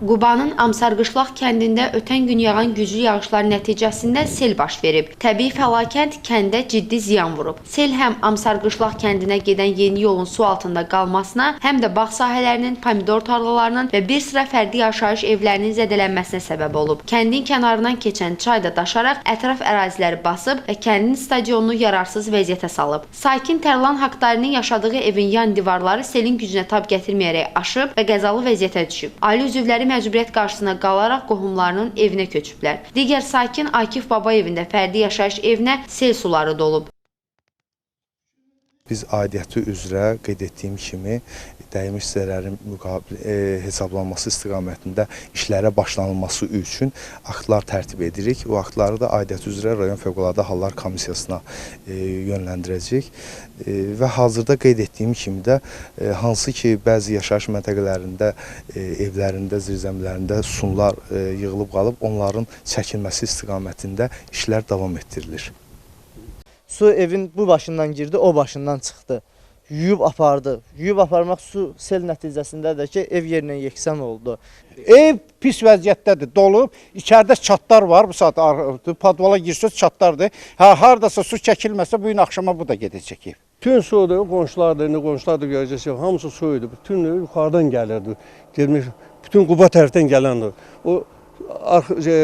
Qubanın Amsarqışlaq kəndində ötən gün yağan güclü yağışlar nəticəsində sel baş verib. Təbii fəlakət kəndə ciddi ziyan vurub. Sel həm Amsarqışlaq kəndinə gedən yeni yolun su altında qalmasına, həm də bağ sahələrinin, pomidor tarlalarının və bir sıra fərdi yaşayış evlərinin zədələnməsinə səbəb olub. Kəndin kənarından keçən çay da daşaraq ətraf əraziləri basıb və kəndin stadionunu yararsız vəziyyətə salıb. Sakin Tərlan Haqdarinin yaşadığı evin yan divarları selin gücünə tab gətirməyərək aşıb və qəzalı vəziyyətə düşüb. Ailə üzvləri məcburiyyət qarşısına qalaraq qohumlarının evinə köçüblər. Digər sakin Akif Babayev də fərdi yaşayış evinə sel suları dolub. Biz aidiyyəti üzrə qeyd etdiyim kimi dəymiş zərərin hesablanması istiqamətində işlərə başlanılması üçün aktlar tərtib edirik. O aktları da aidiyyəti üzrə rayon fövqəladə hallar komissiyasına yönləndirəcək. Və hazırda qeyd etdiyim kimi də hansı ki bəzi yaşayış məntəqələrində, evlərində, zirzəmilərində sunlar yığılıb qalıb, onların çəkilməsi istiqamətində işlər davam etdirilir. Su evin bu başından girdi, o başından çıxdı. Yuyub apardı. Yuyub aparmaq su sel nəticəsindədir ki, ev yerinə yeksən oldu. Ev pis vəziyyətdədir, dolub. İçəridə çatlar var, bu saat padvala girsiniz çatlardır. Hardasa su çəkilməsə bu gün axşama bu da gedəcək ev. Bütün sudur, qonşulardır, qonşulardır görəcəksiniz, hamısı su idi. Bütün yuxarıdan gəlirdi. Gelmiş, bütün Quba tərəfdən gələndir. O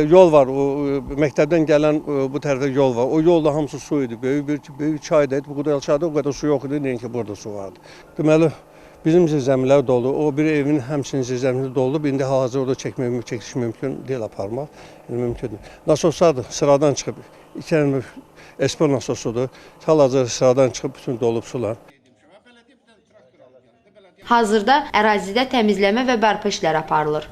yol var, o məktəbdən gələn bu tərəfdə yol var. O yolda hamısı su idi. Böyük çaydı. Bu qədər çayda o qədər su yox idi, nəinki burada su vardı. Deməli, bizim zirzəmilər doldu. O bir evin həmçinin zirzəmləri doldu. İndi hal-hazırda çəkiş mümkün deyil, aparmaq mümkündür. Nasoslardır, sıradan çıxıb. İki dənə Espor nasosudur. Hal-hazırda sıradan çıxıb bütün dolub sular. Hazırda ərazidə təmizləmə və bərpa işləri aparılır.